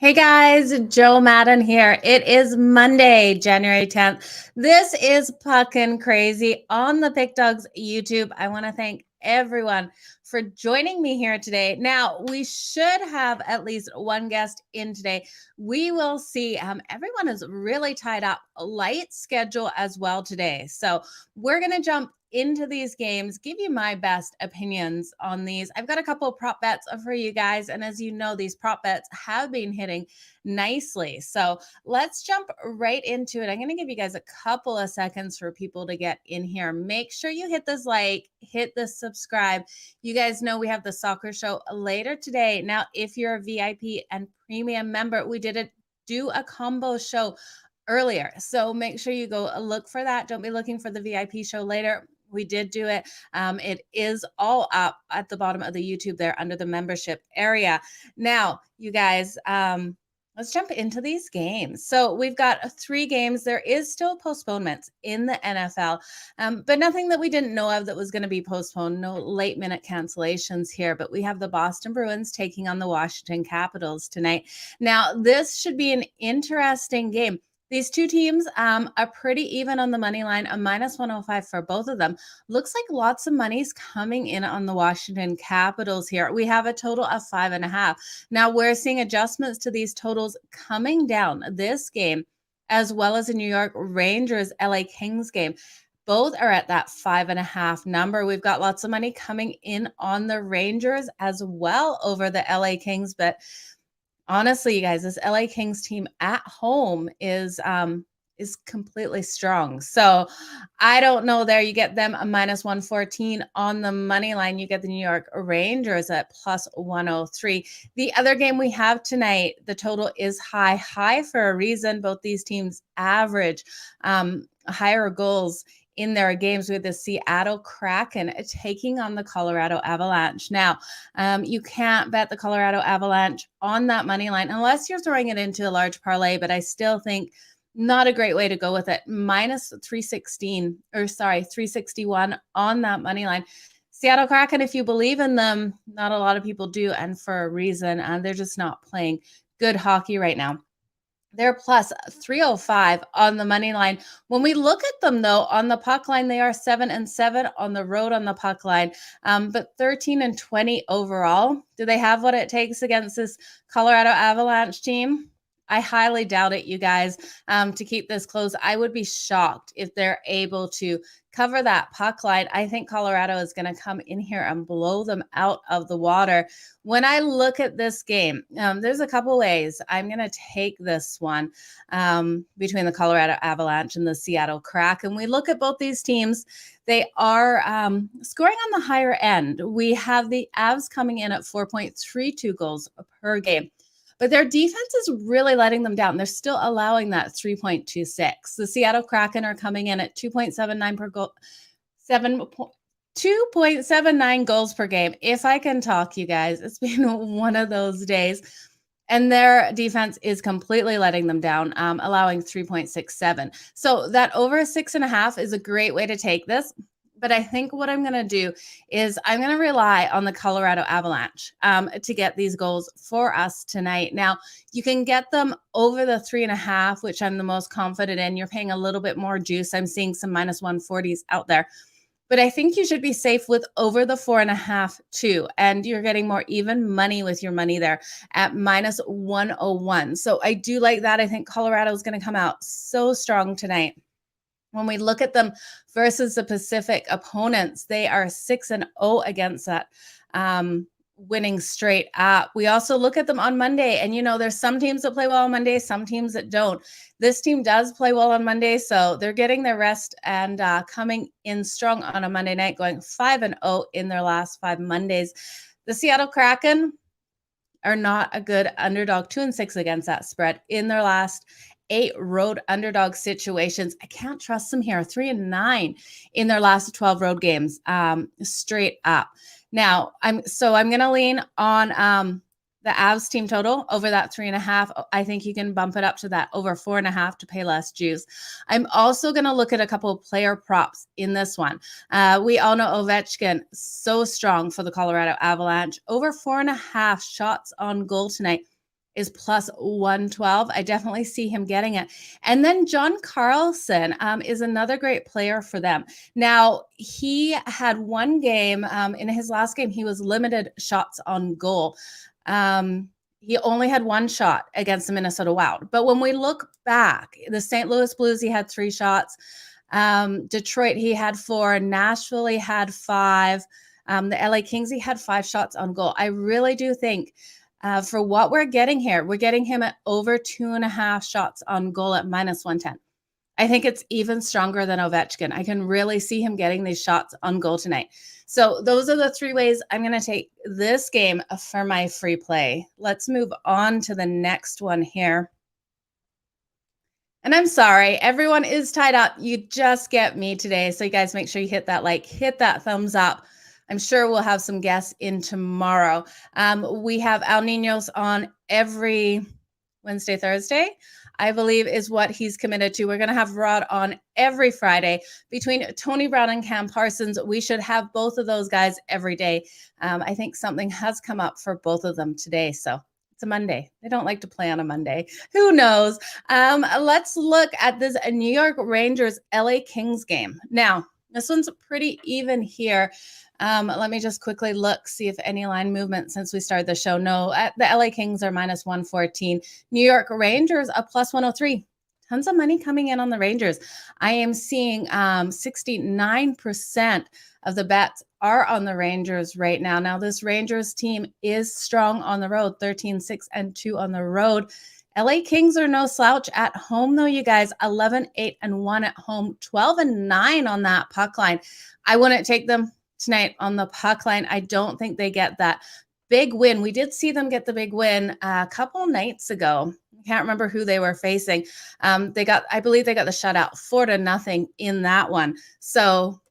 Hey guys, Joe Madden here. It is Monday, January 10th. This is Puckin Crazy on the Pickdawgz YouTube. I want to thank everyone for joining me here today. Now, we should have at least one guest in today. We will see. Everyone is really tied up. A light schedule as well today. So we're going to jump into these games, give you my best opinions on these. I've got a couple of prop bets for you guys. And as you know, these prop bets have been hitting nicely. So let's jump right into it. I'm going to give you guys a couple of seconds for people to get in here. Make sure you hit this like, hit the subscribe. You guys know we have the soccer show later today. Now, if you're a VIP and premium member, we did do a combo show earlier. So make sure you go look for that. Don't be looking for the VIP show later. We did do it. It is all up at the bottom of the YouTube there under the membership area. Now, you guys, let's jump into these games. So we've got 3 games. There is still postponements in the NFL, but nothing that we didn't know of that was going to be postponed. No late minute cancellations here, but we have the Boston Bruins taking on the Washington Capitals tonight. Now, this should be an interesting game. These two teams are pretty even on the money line, a -105 for both of them. Looks like lots of money's coming in on the Washington Capitals here. We have a total of 5.5. Now we're seeing adjustments to these totals coming down this game, as well as the New York Rangers LA Kings game. Both are at that 5.5 number. We've got lots of money coming in on the Rangers as well over the LA Kings, but honestly, you guys, this LA Kings team at home is completely strong. So I don't know there. You get them a -114 on the money line. You get the New York Rangers at +103. The other game we have tonight, the total is high for a reason. Both these teams average higher goals in their games. With the Seattle Kraken taking on the Colorado Avalanche. Now, you can't bet the Colorado Avalanche on that money line unless you're throwing it into a large parlay, but I still think not a great way to go with it. -361 on that money line. Seattle Kraken, if you believe in them, not a lot of people do, and for a reason. They're just not playing good hockey right now. They're +305 on the money line. When we look at them, though, on the puck line, they are 7-7 on the road on the puck line, but 13-20 overall. Do they have what it takes against this Colorado Avalanche team? I highly doubt it, you guys, to keep this close. I would be shocked if they're able to cover that puck line. I think Colorado is going to come in here and blow them out of the water. When I look at this game, there's a couple ways I'm going to take this one between the Colorado Avalanche and the Seattle Kraken. We look at both these teams. They are scoring on the higher end. We have the Avs coming in at 4.32 goals per game. But their defense is really letting them down. They're still allowing that 3.26. The Seattle Kraken are coming in at 2.79 per goal, 2.79 goals per game. If I can talk, you guys, it's been one of those days. And their defense is completely letting them down, allowing 3.67. So that over 6.5 is a great way to take this. But I think what I'm going to do is I'm going to rely on the Colorado Avalanche to get these goals for us tonight. Now, you can get them over the 3.5, which I'm the most confident in. You're paying a little bit more juice. I'm seeing some -140s out there. But I think you should be safe with over the 4.5 too. And you're getting more even money with your money there at -101. So I do like that. I think Colorado is going to come out so strong tonight. When we look at them versus the Pacific opponents, they are 6-0 against that, winning straight up. We also look at them on Monday, and there's some teams that play well on Monday, some teams that don't. This team does play well on Monday, so they're getting their rest and coming in strong on a Monday night, going 5-0 in their last 5 Mondays. The Seattle Kraken are not a good underdog, 2-6 against that spread in their last 8 road underdog situations. I can't trust them here. 3-9 in their last 12 road games, straight up. Now, I'm going to lean on the Avs team total over that 3.5. I think you can bump it up to that over 4.5 to pay less juice. I'm also going to look at a couple of player props in this one. We all know Ovechkin, so strong for the Colorado Avalanche. Over 4.5 shots on goal tonight. is plus 112. I definitely see him getting it. And then John Carlson is another great player for them. Now, he had one game. In his last game, he was limited shots on goal. He only had one shot against the Minnesota Wild. But when we look back, the St. Louis Blues, he had 3 shots. Detroit, he had 4. Nashville, he had 5. The LA Kings, he had 5 shots on goal. I really do think for what we're getting here, we're getting him at over 2.5 shots on goal at minus 110. I think it's even stronger than Ovechkin. I can really see him getting these shots on goal tonight. So those are the 3 ways I'm going to take this game for my free play. Let's move on to the next one here. And I'm sorry, everyone is tied up. You just get me today. So you guys make sure you hit that like, hit that thumbs up. I'm sure we'll have some guests in tomorrow. We have El Niños on every Wednesday, Thursday, I believe is what he's committed to. We're going to have Rod on every Friday. Between Tony Brown and Cam Parsons, we should have both of those guys every day. I think something has come up for both of them today. So it's a Monday. They don't like to play on a Monday. Who knows? Let's look at this New York Rangers LA Kings game. Now, this one's pretty even here. Let me just quickly look, see if any line movement since we started the show. No, the LA Kings are minus 114. New York Rangers a plus 103. Tons of money coming in on the Rangers. I am seeing 69% of the bets are on the Rangers right now. Now, this Rangers team is strong on the road, 13-6-2 on the road. LA Kings are no slouch at home, though, you guys. 11-8-1 at home, 12-9 on that puck line. I wouldn't take them tonight on the puck line. I don't think they get that big win. We did see them get the big win a couple nights ago. I can't remember who they were facing. I believe they got the shutout 4-0 in that one. So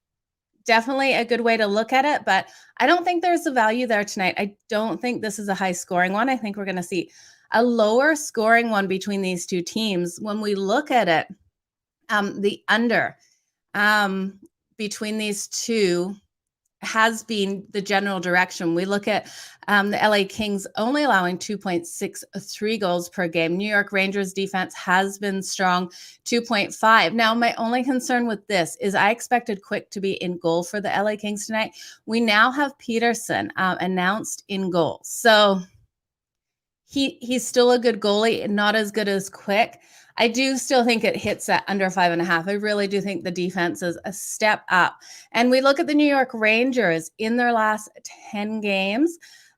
definitely a good way to look at it, but I don't think there's a value there tonight. I don't think this is a high scoring one. I think we're going to see a lower scoring one between these two teams. When we look at it, the under between these two has been the general direction. We look at the LA Kings only allowing 2.63 goals per game. New York Rangers defense has been strong, 2.5. Now, my only concern with this is I expected Quick to be in goal for the LA Kings tonight. We now have Peterson announced in goal. So he's still a good goalie, not as good as Quick. I do still think it hits at under 5.5. I really do think the defense is a step up. And we look at the New York Rangers in their last 10 games.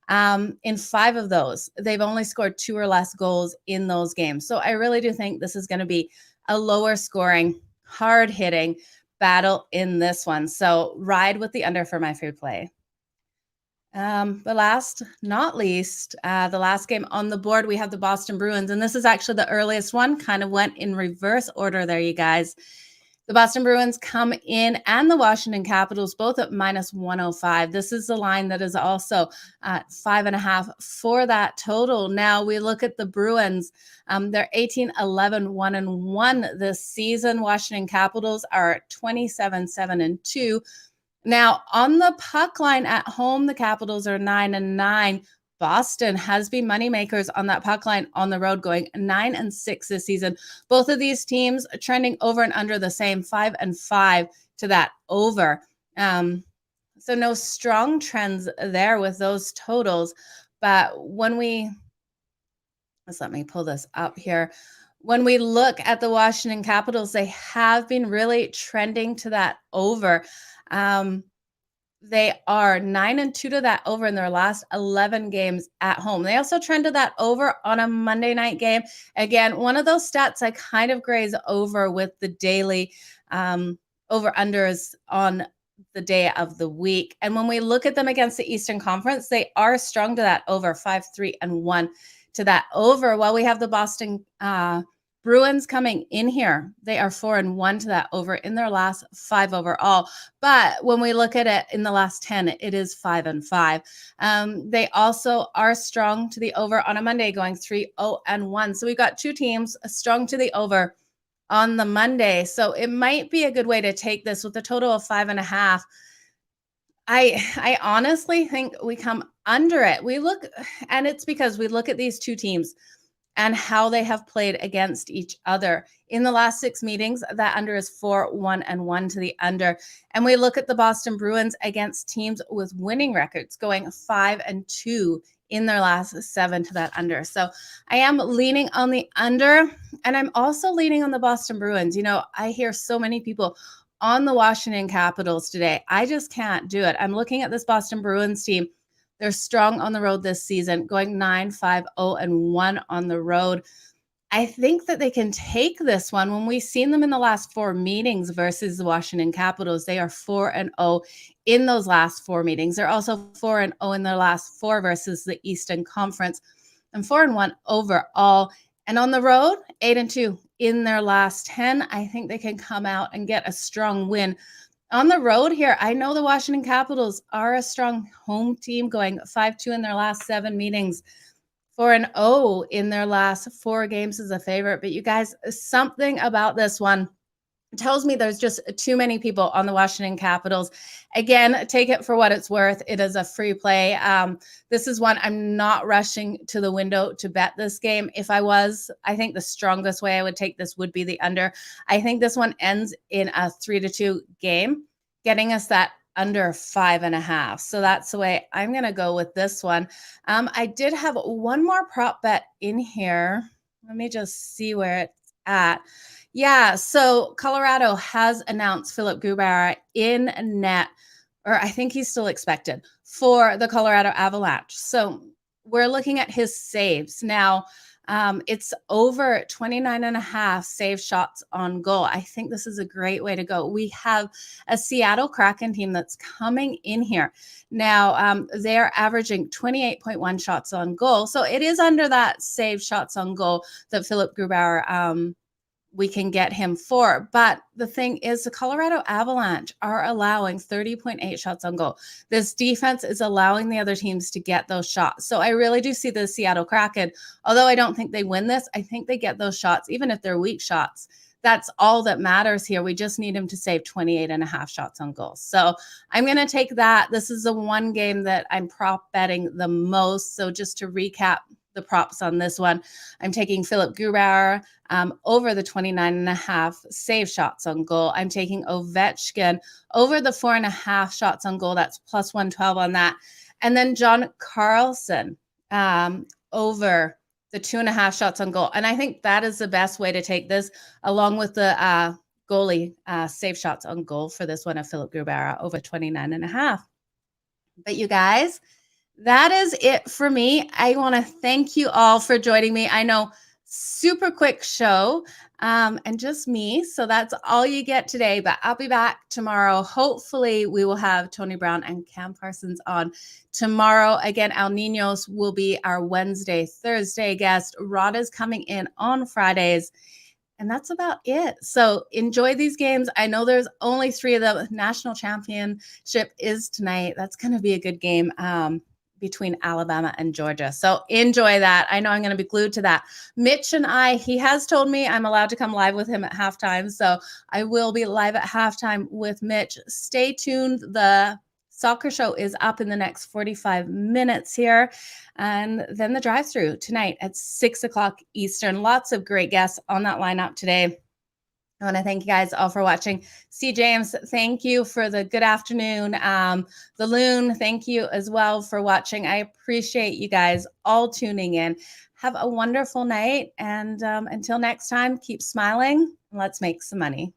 In 5 of those, they've only scored 2 or less goals in those games. So I really do think this is going to be a lower scoring, hard hitting battle in this one. So ride with the under for my free play. But last, not least, the last game on the board, we have the Boston Bruins. And this is actually the earliest one, kind of went in reverse order there, you guys. The Boston Bruins come in and the Washington Capitals both at minus 105. This is the line that is also at 5.5 for that total. Now we look at the Bruins. They're 18-11-1-1 this season. Washington Capitals are 27-7-2. Now, on the puck line at home, the Capitals are 9-9. Boston has been moneymakers on that puck line on the road, going 9-6 this season. Both of these teams are trending over and under the same 5-5 to that over. So no strong trends there with those totals. But when let me pull this up here. When we look at the Washington Capitals, they have been really trending to that over. They are 9-2 to that over in their last 11 games at home. They also trended that over on a Monday night game. Again, one of those stats I kind of graze over with the daily over-unders on the day of the week. And when we look at them against the Eastern Conference, they are strong to that over, 5-3-1 to that over. While we have the Boston Bruins coming in here, they are 4-1 to that over in their last 5 overall. But when we look at it in the last 10, it is 5-5. They also are strong to the over on a Monday, going 3-0-1. So we've got 2 teams strong to the over on the Monday. So it might be a good way to take this with a total of 5.5. I honestly think we come under it. And it's because we look at these 2 teams. and how they have played against each other. In the last 6 meetings, that under is 4-1-1 to the under. And we look at the Boston Bruins against teams with winning records, going 5-2 in their last 7 to that under. So I am leaning on the under, and I'm also leaning on the Boston Bruins. You know, I hear so many people on the Washington Capitals today. I just can't do it. I'm looking at this Boston Bruins team. They're strong on the road this season, going 9-5-0-1 on the road. I think that they can take this one. When we've seen them in the last 4 meetings versus the Washington Capitals, they are 4-0 in those last 4 meetings. They're also 4-0 in their last 4 versus the Eastern Conference, and 4-1 overall. And on the road, 8-2 in their last 10. I think they can come out and get a strong win. On the road here, I know the Washington Capitals are a strong home team, going 5-2 in their last 7 meetings, 4-0 in their last 4 games as a favorite. But you guys, something about this one tells me there's just too many people on the Washington Capitals. Again, take it for what it's worth. It is a free play. This is one I'm not rushing to the window to bet this game. If I was, I think the strongest way I would take this would be the under. I think this one ends in a 3-2 game, getting us that under 5.5. So that's the way I'm going to go with this one. I did have one more prop bet in here. Let me just see where it's at. Yeah, so Colorado has announced Philip Grubauer in net, or I think he's still expected, for the Colorado Avalanche. So we're looking at his saves. Now, it's over 29.5 save shots on goal. I think this is a great way to go. We have a Seattle Kraken team that's coming in here. Now, they're averaging 28.1 shots on goal. So it is under that save shots on goal that Philip Grubauer we can get him for. But the thing is, the Colorado Avalanche are allowing 30.8 shots on goal. This defense is allowing the other teams to get those shots. So I really do see the Seattle Kraken, although I don't think they win this, I think they get those shots, even if they're weak shots. That's all that matters here. We just need him to save 28.5 shots on goal. So I'm going to take that. This is the one game that I'm prop betting the most. So just to recap the props on this one, I'm taking Philip Grubauer over the 29.5 save shots on goal. I'm taking Ovechkin over the 4.5 shots on goal. That's plus 112 on that. And then John Carlson over the 2.5 shots on goal. And I think that is the best way to take this, along with the goalie save shots on goal for this one of Philip Grubauer over 29.5. But you guys, that is it for me. I want to thank you all for joining me. I know, super quick show and just me. So that's all you get today, but I'll be back tomorrow. Hopefully we will have Tony Brown and Cam Parsons on tomorrow. Again, El Niños will be our Wednesday, Thursday guest. Rod is coming in on Fridays. And that's about it. So enjoy these games. I know there's only 3 of them. National championship is tonight. That's going to be a good game. Between Alabama and Georgia. So enjoy that. I know I'm going to be glued to that. Mitch and he has told me I'm allowed to come live with him at halftime. So I will be live at halftime with Mitch. Stay tuned. The soccer show is up in the next 45 minutes here. And then the drive-through tonight at 6:00 Eastern. Lots of great guests on that lineup today. I want to thank you guys all for watching. C. James, thank you for the good afternoon. The Loon, thank you as well for watching. I appreciate you guys all tuning in. Have a wonderful night. And until next time, keep smiling and let's make some money.